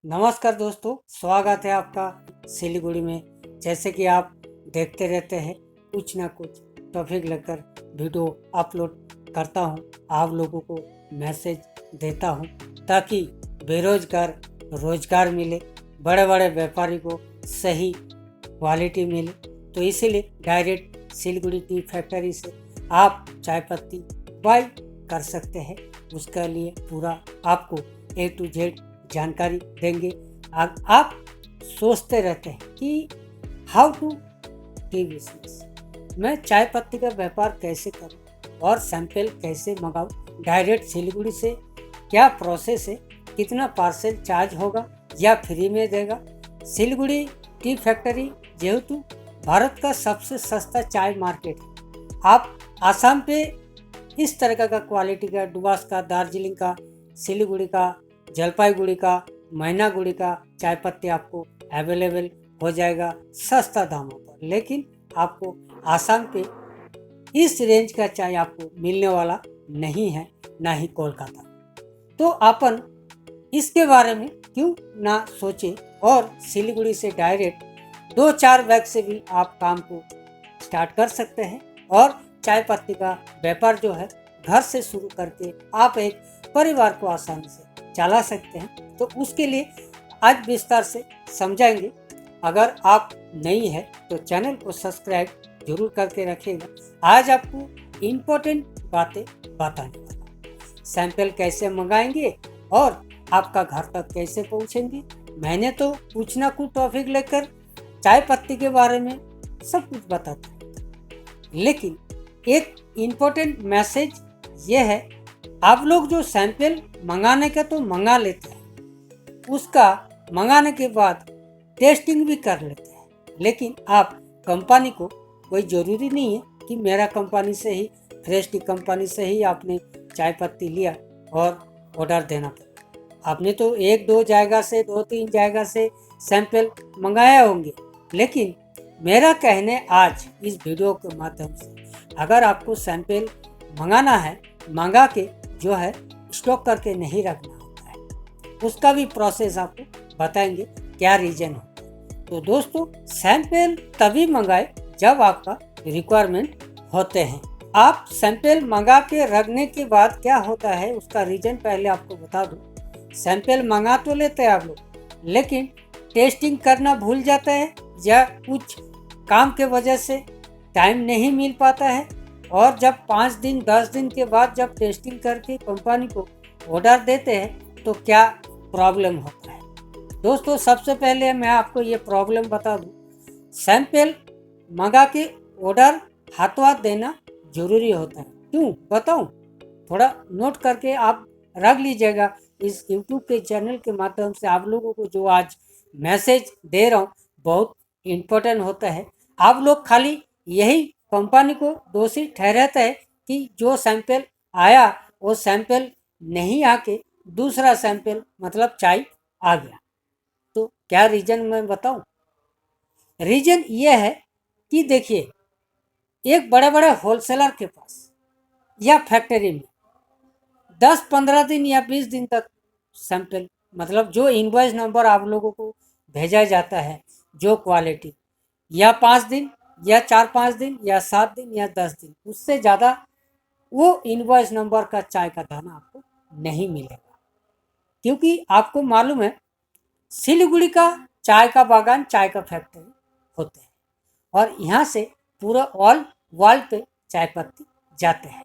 नमस्कार दोस्तों, स्वागत है आपका सिलीगुड़ी में। जैसे कि आप देखते रहते हैं, कुछ ना कुछ टॉपिक लेकर वीडियो अपलोड करता हूं, आप लोगों को मैसेज देता हूं ताकि बेरोजगार रोजगार मिले, बड़े बड़े व्यापारी को सही क्वालिटी मिले। तो इसीलिए डायरेक्ट सिलीगुड़ी टी फैक्ट्री से आप चाय पत्ती बाई कर सकते हैं। उसके लिए पूरा आपको A to Z जानकारी देंगे। आप सोचते रहते हैं कि हाउ टू टी बिजनेस, मैं चाय पत्ती का व्यापार कैसे करूं और सैंपल कैसे मंगाऊं डायरेक्ट सिलीगुड़ी से, क्या प्रोसेस है, कितना पार्सल चार्ज होगा या फ्री में देगा। सिलीगुड़ी टी फैक्ट्री जेहेतु भारत का सबसे सस्ता चाय मार्केट है। आप आसाम पे इस तरह का क्वालिटी का डुबास का, दार्जिलिंग का, सिलीगुड़ी का, जलपाईगुड़ी का, मैनागुड़ी का चाय पत्ती आपको अवेलेबल हो जाएगा सस्ता दामों पर। लेकिन आपको आसाम पे इस रेंज का चाय आपको मिलने वाला नहीं है, ना ही कोलकाता। तो अपन इसके बारे में क्यों ना सोचे और सिलीगुड़ी से डायरेक्ट 2-4 बैग से भी आप काम को स्टार्ट कर सकते हैं और चाय पत्ती का व्यापार जो है घर से शुरू करके आप एक परिवार को आसानी से चला सकते हैं। तो उसके लिए आज विस्तार से समझाएंगे। अगर आप नई है तो चैनल को सब्सक्राइब जरूर करके रखिएगा। आज आपको इम्पोर्टेंट बातें बताने वाला, सैंपल कैसे मंगाएंगे और आपका घर तक कैसे पहुंचेंगे। मैंने तो कुछ ना कुछ टॉपिक लेकर चाय पत्ती के बारे में सब कुछ बताता हूँ, लेकिन एक इम्पोर्टेंट मैसेज ये है, आप लोग जो सैंपल मंगाने का तो मंगा लेते हैं, उसका मंगाने के बाद टेस्टिंग भी कर लेते हैं, लेकिन आप कंपनी को कोई ज़रूरी नहीं है कि मेरा कंपनी से ही, फ्रेश टी कंपनी से ही आपने चाय पत्ती लिया और ऑर्डर देना पड़ा। आपने तो 1-2 जगह से, 2-3 जगह से सैंपल मंगाया होंगे। लेकिन मेरा कहने आज इस वीडियो के माध्यम से, अगर आपको सैंपल मंगाना है, मंगा के जो है स्टॉक करके नहीं रखना होता है, उसका भी प्रोसेस आपको बताएंगे क्या रीजन हो। तो दोस्तों, सैंपल तभी मंगाए जब आपका रिक्वायरमेंट होते हैं। आप सैंपल मंगा के रखने के बाद क्या होता है उसका रीजन पहले आपको बता दूं। सैंपल मंगा तो लेते हैं आप लोग, लेकिन टेस्टिंग करना भूल जाता है या कुछ काम के वजह से टाइम नहीं मिल पाता है, और जब 5 दिन 10 दिन के बाद जब टेस्टिंग करके कंपनी को ऑर्डर देते हैं तो क्या प्रॉब्लम होता है। दोस्तों, सबसे पहले मैं आपको ये प्रॉब्लम बता दूं, सैंपल मंगा के ऑर्डर हाथों हाथ देना जरूरी होता है। क्यों बताऊं, थोड़ा नोट करके आप रख लीजिएगा। इस यूट्यूब के चैनल के माध्यम से आप लोगों को जो आज मैसेज दे रहा हूँ बहुत इम्पोर्टेंट होता है। आप लोग खाली यही कंपनी को दोषी ठहराता है कि जो सैंपल आया वो सैंपल नहीं आके दूसरा सैंपल मतलब चाय आ गया। तो क्या रीजन मैं बताऊं। रीजन ये है कि देखिए, एक बड़े बड़े होलसेलर के पास या फैक्ट्री में 10-15 दिन या 20 दिन तक सैंपल, मतलब जो इनवॉइस नंबर आप लोगों को भेजा जाता है, जो क्वालिटी, या 5 दिन या 4-5 दिन या 7 दिन या 10 दिन, उससे ज़्यादा वो इनवॉइस नंबर का चाय का दाना आपको नहीं मिलेगा। क्योंकि आपको मालूम है सिलीगुड़ी का चाय का बागान, चाय का फैक्ट्री होते हैं और यहाँ से पूरा ऑल वर्ल्ड पे चाय पत्ती जाते हैं।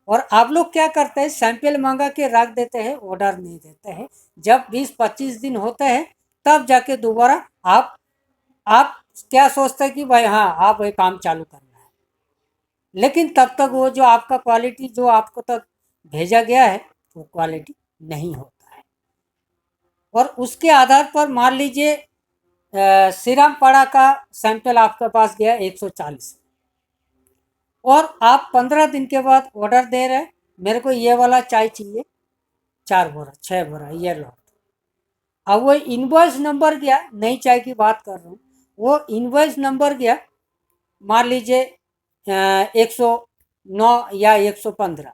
और आप लोग क्या करते हैं, सैंपल मंगा के रख देते हैं, ऑर्डर नहीं देते हैं। जब 20-25 दिन होते हैं तब जाके दोबारा आप क्या सोचते हैं कि भाई हाँ, आप ये काम चालू करना है, लेकिन तब तक वो जो आपका क्वालिटी जो आपको तक भेजा गया है वो क्वालिटी नहीं होता है। और उसके आधार पर मान लीजिए श्रीरामपाड़ा का सैंपल आपके पास गया 140, और आप 15 दिन के बाद ऑर्डर दे रहे हैं, मेरे को ये वाला चाय चाहिए 4 बोरा 6 बोरा ये लो। अब वो इनवॉइस नंबर गया, नई चाय की बात कर रहा हूँ, वो इनवॉइस नंबर गया मान लीजिए 109 या 115।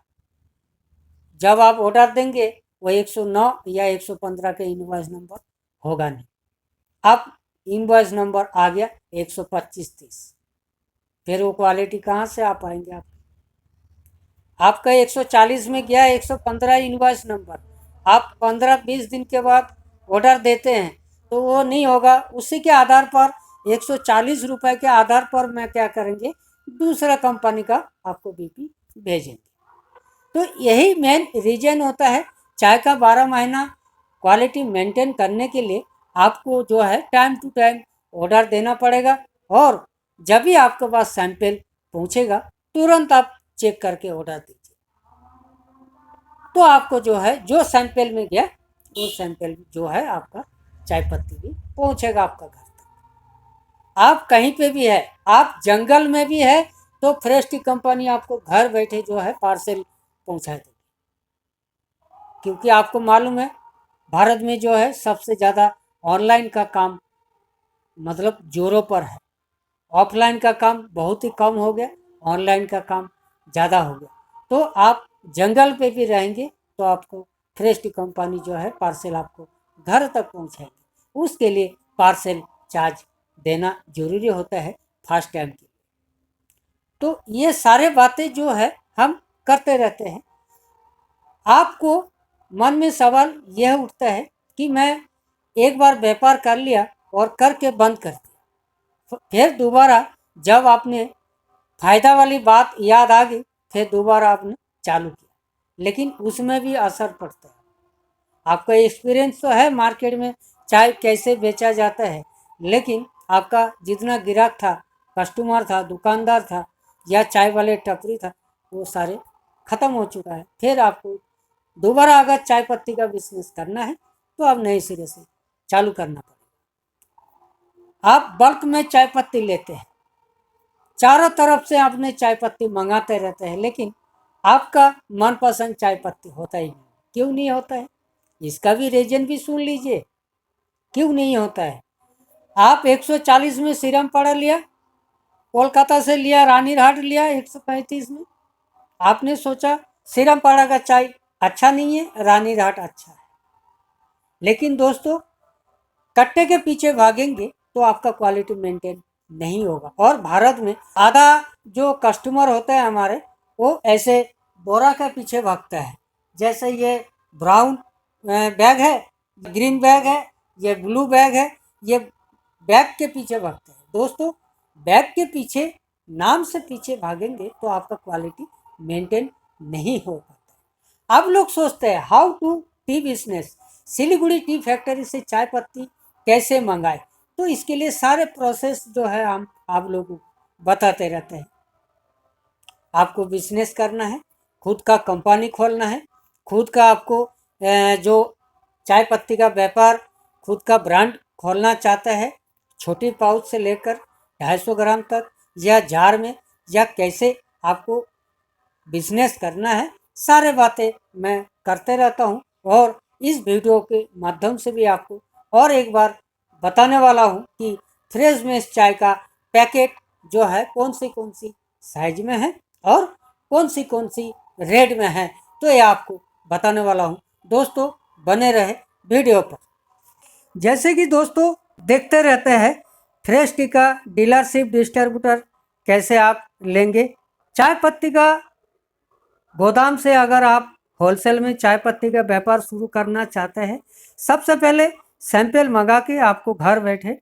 जब आप ऑर्डर देंगे वो 109 या 115 के इनवॉइस नंबर होगा नहीं। अब इनवॉइस नंबर आ गया 125-30, फिर वो क्वालिटी कहाँ से आ पाएंगे आप? आपका 140 में गया 115 इनवॉइस नंबर, आप 15-20 दिन के बाद ऑर्डर देते हैं तो वो नहीं होगा। उसी के आधार पर 140 रुपये के आधार पर मैं क्या करेंगे, दूसरा कंपनी का आपको बीपी भेजेंगे। तो यही मेन रीजन होता है। चाय का 12 महीना क्वालिटी मेंटेन करने के लिए आपको जो है टाइम टू टाइम ऑर्डर देना पड़ेगा, और जब भी आपके पास सैंपल पहुंचेगा तुरंत आप चेक करके ऑर्डर दीजिए। तो आपको जो है जो सैंपल में गया वो सैंपल जो है आपका चाय पत्ती भी पहुंचेगा आपका घर तक। आप कहीं पे भी है, आप जंगल में भी है तो फ्रेश टी कंपनी आपको घर बैठे जो है पार्सल पहुंचा देगी। क्योंकि आपको मालूम है भारत में जो है सबसे ज़्यादा ऑनलाइन का काम मतलब जोरों पर है। ऑफलाइन का काम बहुत ही कम हो गया, ऑनलाइन का काम ज़्यादा हो गया। तो आप जंगल पे भी रहेंगे तो आपको फ्रेश टी कंपनी जो है पार्सल आपको घर तक पहुंचाएगी। उसके लिए पार्सल चार्ज देना जरूरी होता है फर्स्ट टाइम के लिए। तो ये सारे बातें जो है हम करते रहते हैं। आपको मन में सवाल यह उठता है कि मैं एक बार व्यापार कर लिया और करके बंद कर दिया, फिर दोबारा जब आपने फायदा वाली बात याद आ गई फिर दोबारा आपने चालू किया, लेकिन उसमें भी असर पड़ता है। आपका एक्सपीरियंस तो है मार्केट में चाय कैसे बेचा जाता है, लेकिन आपका जितना ग्राहक था, कस्टमर था, दुकानदार था या चाय वाले टपरी था, वो सारे ख़त्म हो चुका है। फिर आपको दोबारा अगर चाय पत्ती का बिजनेस करना है तो आप नए सिरे से चालू करना पड़ेगा। आप बल्क में चाय पत्ती लेते हैं, चारों तरफ से आपने चाय पत्ती मंगाते रहते हैं, लेकिन आपका मनपसंद चाय पत्ती होता ही नहीं। क्यों नहीं होता है? इसका भी रीजन भी सुन लीजिए क्यों नहीं होता है। आप 140 में सीरम पाड़ा लिया, कोलकाता से लिया, रानीरहाट लिया 135 में, आपने सोचा सीरम पाड़ा का चाय अच्छा नहीं है, रानीरहाट अच्छा है। लेकिन दोस्तों कट्टे के पीछे भागेंगे तो आपका क्वालिटी मेंटेन नहीं होगा। और भारत में आधा जो कस्टमर होता है हमारे, वो ऐसे बोरा के पीछे भागता है। जैसे ये ब्राउन बैग है, ग्रीन बैग है, ये ब्लू बैग है, ये बैग के पीछे भागता है। दोस्तों बैग के पीछे नाम से पीछे भागेंगे तो आपका क्वालिटी मेंटेन नहीं हो पाता। अब लोग सोचते हैं how to tea business, Siliguri tea factory से चाय पत्ती कैसे मंगाए। तो इसके लिए सारे प्रोसेस जो है हम आप लोगों को बताते रहते हैं। आपको बिजनेस करना है, खुद का कंपनी खोलना है, खुद का आपको जो चाय पत्ती का व्यापार, खुद का ब्रांड खोलना चाहता है, छोटी पाउच से लेकर 250 ग्राम तक या जार में, या कैसे आपको बिजनेस करना है, सारे बातें मैं करते रहता हूँ। और इस वीडियो के माध्यम से भी आपको और एक बार बताने वाला हूँ कि फ्रेश मेस चाय का पैकेट जो है कौन सी साइज में है और कौन सी रेट में है, तो ये आपको बताने वाला हूँ। दोस्तों बने रहे वीडियो पर। जैसे कि दोस्तों देखते रहते हैं फ्रेश टी का डीलरशिप डिस्ट्रीब्यूटर कैसे आप लेंगे। चाय पत्ती का गोदाम से अगर आप होलसेल में चाय पत्ती का व्यापार शुरू करना चाहते हैं, सबसे पहले सैंपल मंगा के आपको घर बैठे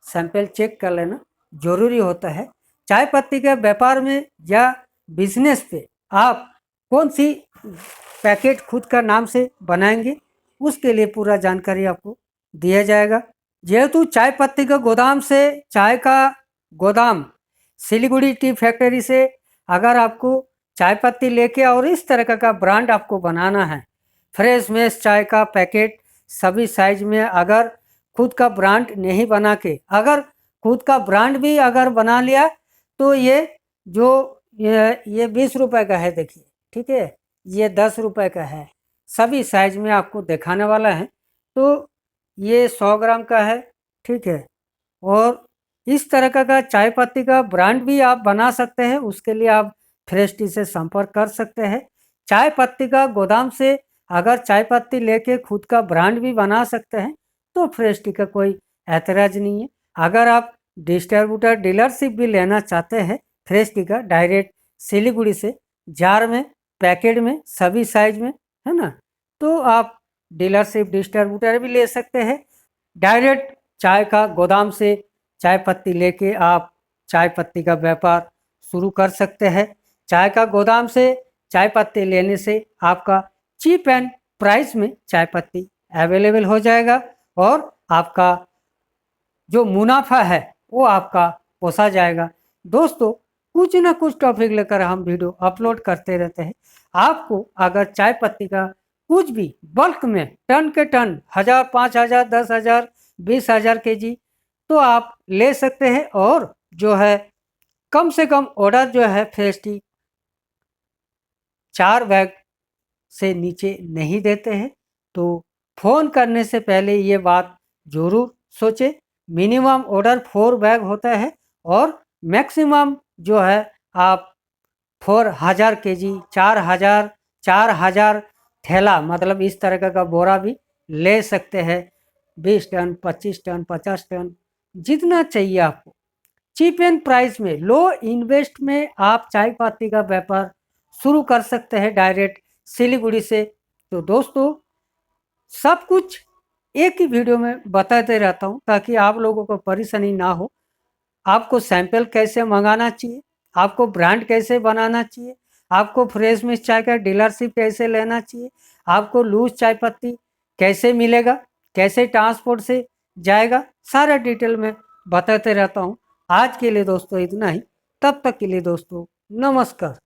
सैंपल चेक कर लेना जरूरी होता है। चाय पत्ती के व्यापार में या बिजनेस पे आप कौन सी पैकेट खुद का नाम से बनाएंगे, उसके लिए पूरा जानकारी आपको दिया जाएगा। जेहेतु चाय पत्ती का गोदाम से चाय का गोदाम सिलीगुड़ी टी फैक्ट्री से अगर आपको चाय पत्ती लेके और इस तरह का ब्रांड आपको बनाना है, फ्रेश मेस चाय का पैकेट सभी साइज में, अगर खुद का ब्रांड नहीं बना के अगर खुद का ब्रांड भी अगर बना लिया तो ये जो ये 20 रुपये का है, देखिए ठीक है, ये 10 रुपये का है, सभी साइज में आपको दिखाने वाला है। तो ये 100 ग्राम का है, ठीक है। और इस तरह का चाय पत्ती का ब्रांड भी आप बना सकते हैं, उसके लिए आप फ्रेश टी से संपर्क कर सकते हैं। चाय पत्ती का गोदाम से अगर चाय पत्ती लेके खुद का ब्रांड भी बना सकते हैं तो फ्रेश टी का कोई ऐतराज़ नहीं है। अगर आप डिस्ट्रीब्यूटर डीलरशिप भी लेना चाहते हैं फ्रेश टी का डायरेक्ट सिलीगुड़ी से, जार में, पैकेट में, सभी साइज में, है ना, तो आप डीलरशिप डिस्ट्रीब्यूटर भी ले सकते हैं। डायरेक्ट चाय का गोदाम से चाय पत्ती लेके आप चाय पत्ती का व्यापार शुरू कर सकते हैं। चाय का गोदाम से चाय पत्ती लेने से आपका चीप एंड प्राइस में चाय पत्ती अवेलेबल हो जाएगा और आपका जो मुनाफा है वो आपका पोसा जाएगा। दोस्तों, कुछ ना कुछ टॉपिक लेकर हम वीडियो अपलोड करते रहते हैं। आपको अगर चाय पत्ती का कुछ भी बल्क में टन के टन 1000, 5000, 10,000, 20,000 kg तो आप ले सकते हैं। और जो है कम से कम ऑर्डर जो है फ्रेश टी 4 बैग से नीचे नहीं देते हैं। तो फ़ोन करने से पहले ये बात ज़रूर सोचें। मिनिमम ऑर्डर 4 बैग होता है और मैक्सिमम जो है आप 4000 kg, 4,000 थैला, मतलब इस तरह का बोरा भी ले सकते हैं। 20 टन, 25 टन, 50 टन, जितना चाहिए आपको। चीप एंड प्राइस में, लो इन्वेस्ट में आप चाय पत्ती का व्यापार शुरू कर सकते हैं डायरेक्ट सिलीगुड़ी से। तो दोस्तों, सब कुछ एक ही वीडियो में बताते रहता हूँ ताकि आप लोगों को परेशानी ना हो। आपको सैंपल कैसे मंगाना चाहिए, आपको ब्रांड कैसे बनाना चाहिए, आपको फ्रेश मिक्स चाय का डीलरशिप कैसे लेना चाहिए, आपको लूज चाय पत्ती कैसे मिलेगा, कैसे ट्रांसपोर्ट से जाएगा, सारा डिटेल में बताते रहता हूँ। आज के लिए दोस्तों इतना ही। तब तक के लिए दोस्तों नमस्कार।